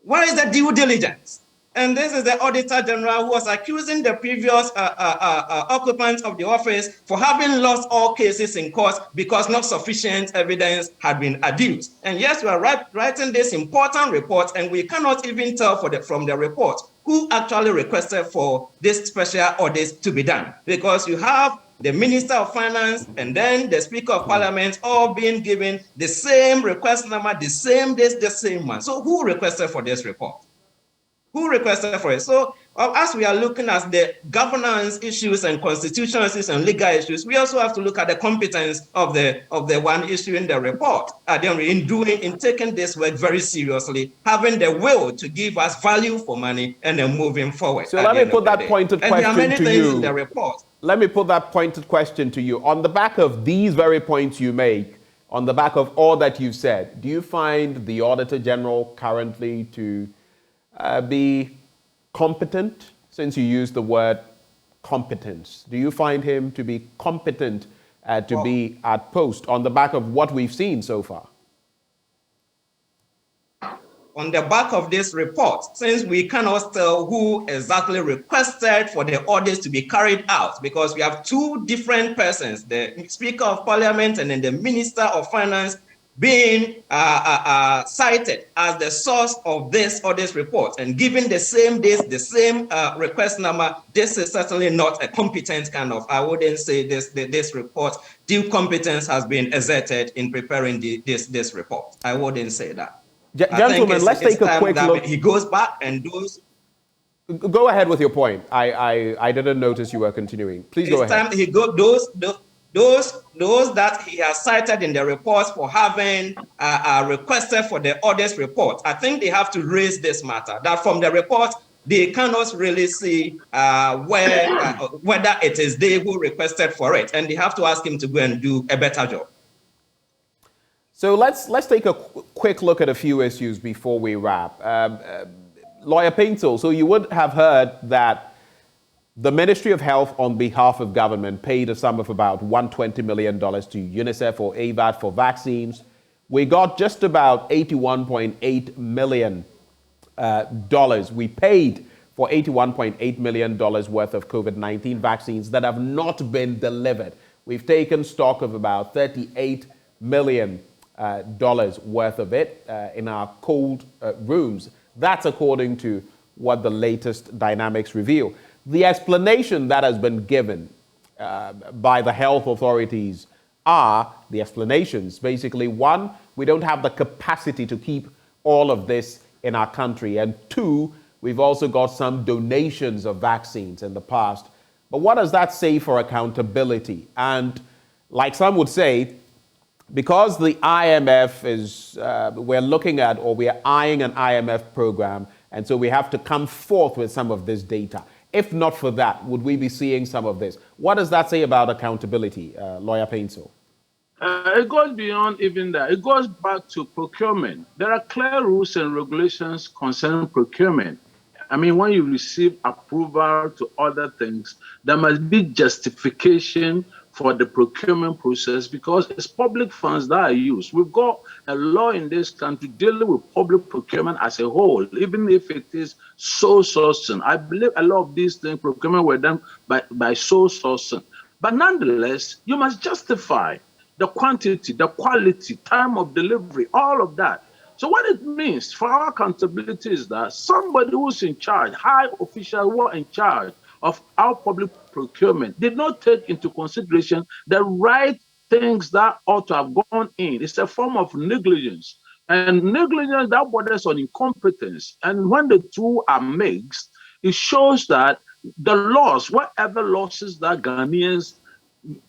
Where is the due diligence? And this is the Auditor General who was accusing the previous occupants of the office for having lost all cases in court because not sufficient evidence had been adduced. And yes, we are writing this important report, and we cannot even tell from the report who actually requested for this special audit to be done, because you have the Minister of Finance and then the Speaker of Parliament all being given the same request number, the same days, the same month. So who requested for this report? Who requested for it? So as we are looking at the governance issues and constitutional issues and legal issues, we also have to look at the competence of the one issuing the report. In taking this work very seriously, having the will to give us value for money and then moving forward. So let me put that pointed question to you. In the report. Let me put that pointed question to you. On the back of these very points you make, on the back of all that you've said, do you find the Auditor General currently to be competent, since you use the word competence? Do you find him to be competent to be at post on the back of what we've seen so far? On the back of this report, since we cannot tell who exactly requested for the audits to be carried out, because we have two different persons, the Speaker of Parliament and then the Minister of Finance, being cited as the source of this audit report and given the same dates, the same request number, this is certainly not a competent kind of, I wouldn't say this report, due competence has been exerted in preparing this report. I wouldn't say that. Gentlemen, let's take a quick look. He goes back and does. Go ahead with your point. I didn't notice you were continuing. Please go ahead. It's time he go those that he has cited in the reports for having requested for the audit report. I think they have to raise this matter, that from the report they cannot really see whether it is they who requested for it, and they have to ask him to go and do a better job. So let's take a quick look at a few issues before we wrap. Lawyer Paintel, so you would have heard that the Ministry of Health, on behalf of government, paid a sum of about $120 million to UNICEF or AVAT for vaccines. We got just about $81.8 million. We paid for $81.8 million worth of COVID-19 vaccines that have not been delivered. We've taken stock of about $38 million worth of it in our cold rooms. That's according to what the latest dynamics reveal. The explanation that has been given by the health authorities are the explanations. Basically, one, we don't have the capacity to keep all of this in our country. And two, we've also got some donations of vaccines in the past. But what does that say for accountability? And like some would say, because the IMF is, we're looking at, or we're eyeing an IMF program, and so we have to come forth with some of this data. If not for that, would we be seeing some of this? What does that say about accountability, Lawyer Paintel? It goes beyond even that. It goes back to procurement. There are clear rules and regulations concerning procurement. I mean, when you receive approval to other things, there must be justification for the procurement process because it's public funds that are used. We've got a law in this country dealing with public procurement as a whole, even if it is sole sourcing. I believe a lot of these things, procurement were done by sole sourcing. But nonetheless, you must justify the quantity, the quality, time of delivery, all of that. So what it means for our accountability is that somebody who's in charge, high officials who are in charge of our public procurement, did not take into consideration the right things that ought to have gone in. It's a form of negligence. And negligence that borders on incompetence. And when the two are mixed, it shows that the loss, whatever losses that Ghanaians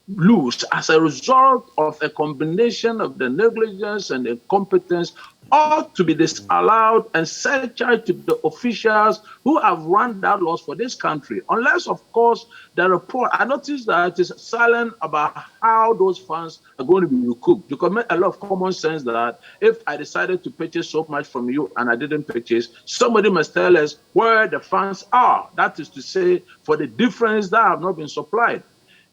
lose as a result of a combination of the negligence and incompetence ought to be disallowed and surcharged to the officials who have run that loss for this country. Unless, of course, the report, I noticed that it is silent about how those funds are going to be recouped. Because it makes a lot of common sense that if I decided to purchase so much from you and I didn't purchase, somebody must tell us where the funds are. That is to say, for the difference that have not been supplied.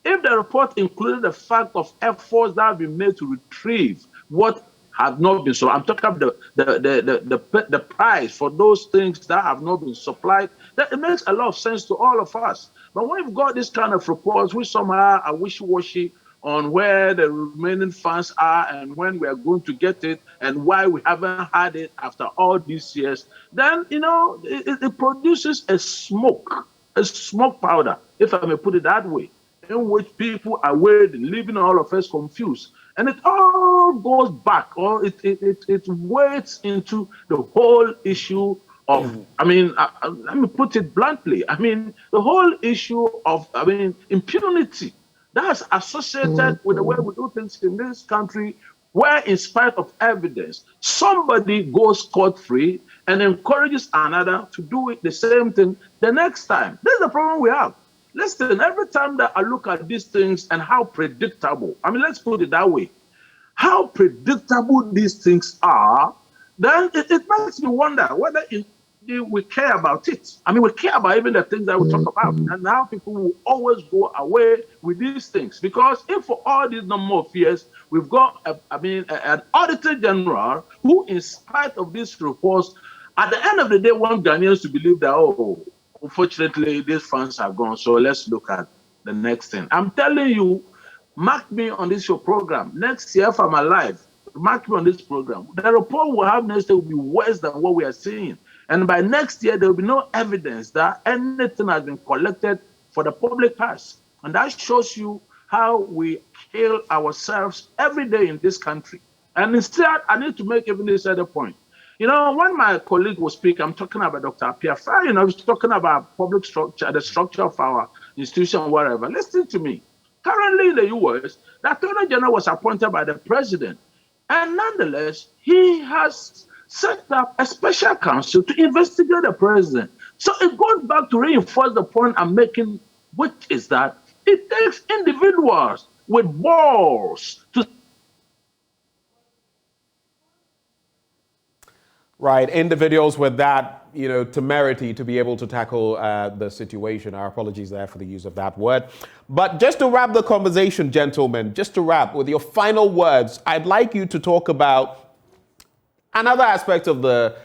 If the report included the fact of efforts that have been made to retrieve what have not been, so I'm talking about the price for those things that have not been supplied, that it makes a lot of sense to all of us. But when we've got this kind of reports, which somehow are wishy-washy on where the remaining funds are and when we are going to get it and why we haven't had it after all these years, then, you know, it produces a smoke powder, if I may put it that way, in which people are worried, leaving all of us confused. And it all goes back, or it wades into the whole issue of, I mean, let me put it bluntly, I mean, the whole issue of, I mean, impunity that's associated with the way we do things in this country, where in spite of evidence, somebody goes scot-free and encourages another to do it the same thing the next time. This is the problem we have. Listen, every time that I look at these things and how predictable, I mean, let's put it that way, how predictable these things are, then it makes me wonder whether we care about it. I mean, we care about even the things that we talk about, and now people will always go away with these things. Because if for all these number of years, we've got, an Auditor General who, in spite of these reports, at the end of the day, want Ghanaians to believe that, oh, unfortunately, these funds are gone, so let's look at the next thing. I'm telling you, mark me on this show program. Next year, if I'm alive, mark me on this program. The report we'll have next year will be worse than what we are seeing. And by next year, there will be no evidence that anything has been collected for the public purse. And that shows you how we kill ourselves every day in this country. And instead, I need to make even this other point. When my colleague will speak, I'm talking about Dr. Appiah, he's talking about public structure, the structure of our institution, whatever. Listen to me. Currently in the U.S., the Attorney General was appointed by the president. And nonetheless, he has set up a special counsel to investigate the president. So it goes back to reinforce the point I'm making, which is that it takes individuals with balls to. Right, individuals with that, temerity to be able to tackle the situation. Our apologies there for the use of that word. But just to wrap the conversation, gentlemen, just to wrap with your final words, I'd like you to talk about another aspect of the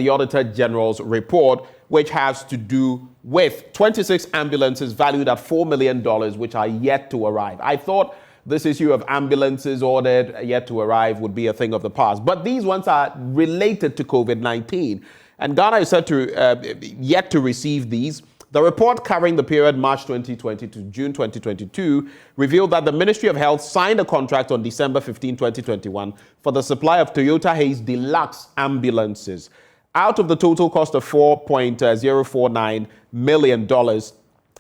Auditor General's report, which has to do with 26 ambulances valued at $4 million, which are yet to arrive. I thought this issue of ambulances ordered yet to arrive would be a thing of the past. But these ones are related to COVID-19. And Ghana is said to yet to receive these. The report covering the period March 2020 to June 2022 revealed that the Ministry of Health signed a contract on December 15, 2021 for the supply of Toyota Hayes Deluxe ambulances. Out of the total cost of $4.049 million,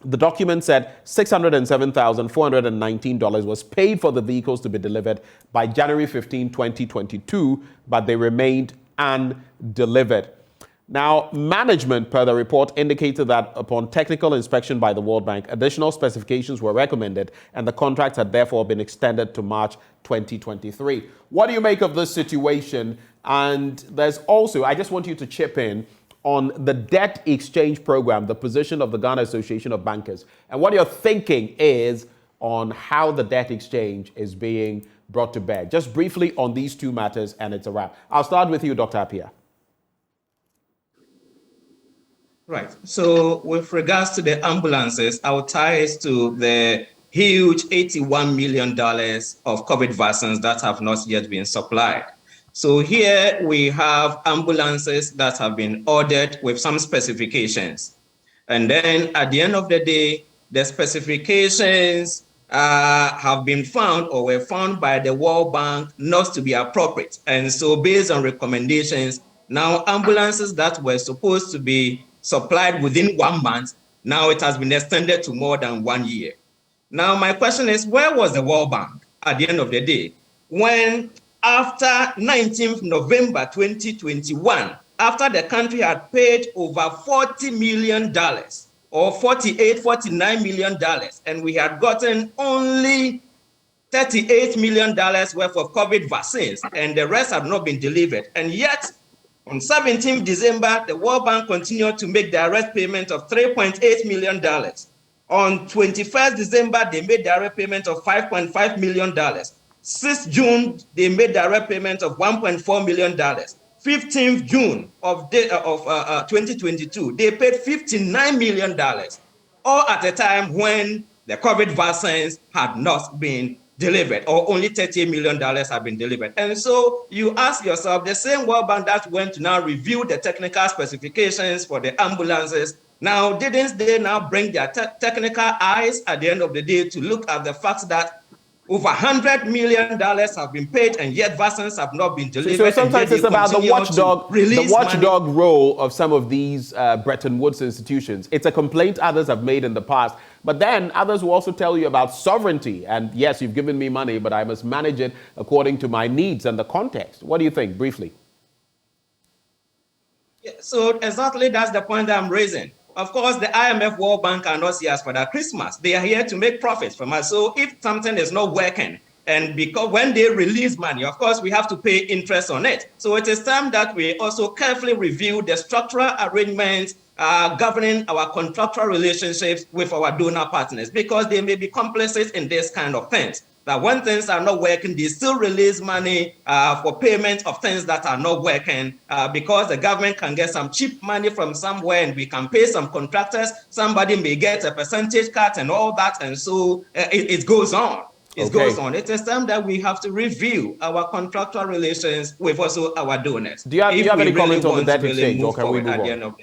the document said $607,419 was paid for the vehicles to be delivered by January 15, 2022, but they remained undelivered. Now, management, per the report, indicated that upon technical inspection by the World Bank, additional specifications were recommended, and the contract had therefore been extended to March 2023. What do you make of this situation? And there's also, I just want you to chip in on the debt exchange program, the position of the Ghana Association of Bankers, and what your thinking is on how the debt exchange is being brought to bear. Just briefly on these two matters, and it's a wrap. I'll start with you, Dr. Appiah. Right. So with regards to the ambulances, our ties to the huge $81 million of COVID vaccines that have not yet been supplied. So here we have ambulances that have been ordered with some specifications. And then at the end of the day, the specifications have been found or were found by the World Bank not to be appropriate. And so based on recommendations, now ambulances that were supposed to be supplied within 1 month, now it has been extended to more than 1 year. Now my question is, where was the World Bank at the end of the day when after 19th November 2021, after the country had paid over $40 million or $49 million, and we had gotten only $38 million worth of COVID vaccines, and the rest have not been delivered. And yet, on 17th December, the World Bank continued to make direct payment of $3.8 million. On 21st December, they made direct payment of $5.5 million. 6th June, they made direct payment of $1.4 million. 15th June of 2022, they paid $59 million, all at a time when the COVID vaccines had not been delivered, or only $30 million have been delivered. And so you ask yourself, the same World Bank that went to now review the technical specifications for the ambulances, now didn't they now bring their technical eyes at the end of the day to look at the fact that over $100 million have been paid, and yet vaccines have not been delivered. So sometimes it's about the watchdog role of some of these Bretton Woods institutions. It's a complaint others have made in the past. But then others will also tell you about sovereignty. And yes, you've given me money, but I must manage it according to my needs and the context. What do you think, briefly? Yeah, so exactly that's the point that I'm raising. Of course, the IMF, World Bank are not here for that Christmas. They are here to make profits from us. So if something is not working, and because when they release money, of course, we have to pay interest on it. So it is time that we also carefully review the structural arrangements governing our contractual relationships with our donor partners, because they may be complicit in this kind of things. That when things are not working, they still release money for payment of things that are not working, because the government can get some cheap money from somewhere and we can pay some contractors. Somebody may get a percentage cut and all that. And so it goes on. It goes on. It is time that we have to review our contractual relations with also our donors. Do you have any comment on the debt exchange, or can we move on?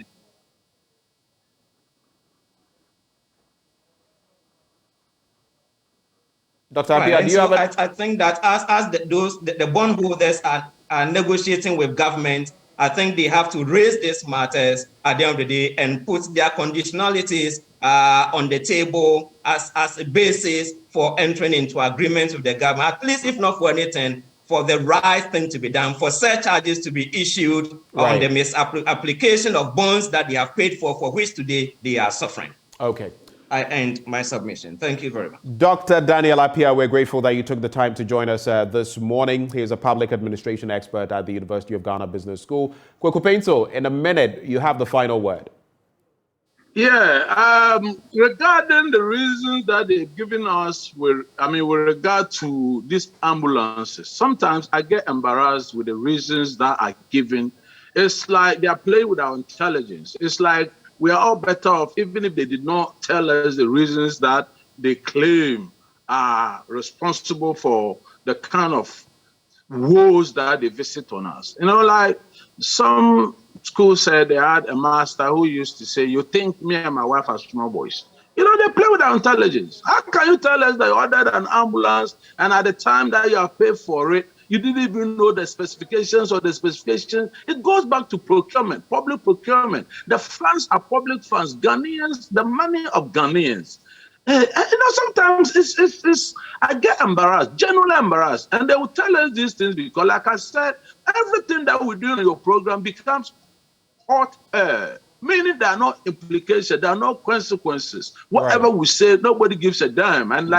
Dr. Appiah, do you have I think that as the bondholders are negotiating with government, I think they have to raise these matters at the end of the day and put their conditionalities on the table as a basis for entering into agreements with the government, at least if not for anything, for the right thing to be done, for surcharges to be issued on the misapplication of bonds that they have paid for which today they are suffering. Okay. I end my submission. Thank you very much. Dr. Daniel Appiah, we're grateful that you took the time to join us this morning. He is a public administration expert at the University of Ghana Business School. Kweku Paintsel, in a minute, you have the final word. Yeah, regarding the reasons that they've given us, with regard to these ambulances, sometimes I get embarrassed with the reasons that are given. It's like they are playing with our intelligence. It's like we are all better off, even if they did not tell us the reasons that they claim are responsible for the kind of woes that they visit on us. Like some schools said they had a master who used to say, "You think me and my wife are small boys?" They play with our intelligence. How can you tell us that you ordered an ambulance and at the time that you have paid for it, you didn't even know the specifications or the specifications? It goes back to procurement, public procurement. The funds are public funds. Ghanaians, the money of Ghanaians. Sometimes it's I get embarrassed, genuinely embarrassed, and they will tell us these things because, like I said, everything that we do in your program becomes hot air, meaning there are no implications, there are no consequences. Whatever we say, nobody gives a damn, and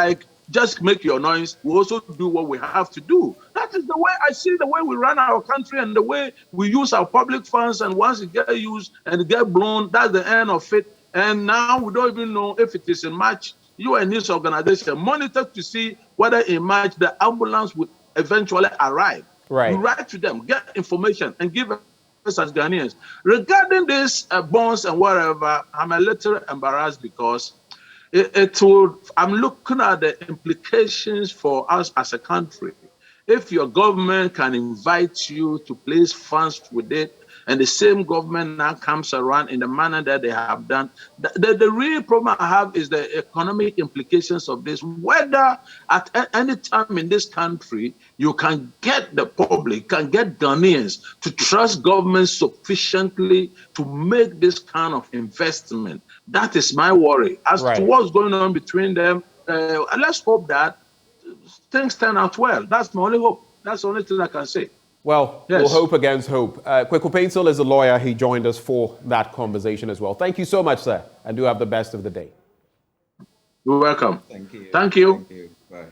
just make your noise. We also do what we have to do. That is the way I see the way we run our country and the way we use our public funds. And once it gets used and it gets blown, that's the end of it. And now we don't even know if it is a match. You and this organization monitor to see whether in March the ambulance would eventually arrive. Right. You write to them, get information, and give us as Ghanaians. Regarding these bonds and whatever, I'm a little embarrassed because I'm looking at the implications for us as a country. If your government can invite you to place funds with it, and the same government now comes around in the manner that they have done, the real problem I have is the economic implications of this. Whether at any time in this country, you can get the public, can get Ghanaians to trust government sufficiently to make this kind of investment. That is my worry. As to what's going on between them, let's hope that things turn out well. That's my only hope. That's the only thing I can say. Well, we'll hope against hope. Kweku Paintsel is a lawyer. He joined us for that conversation as well. Thank you so much, sir, and do have the best of the day. You're welcome. Thank you. Thank you. Thank you. Bye.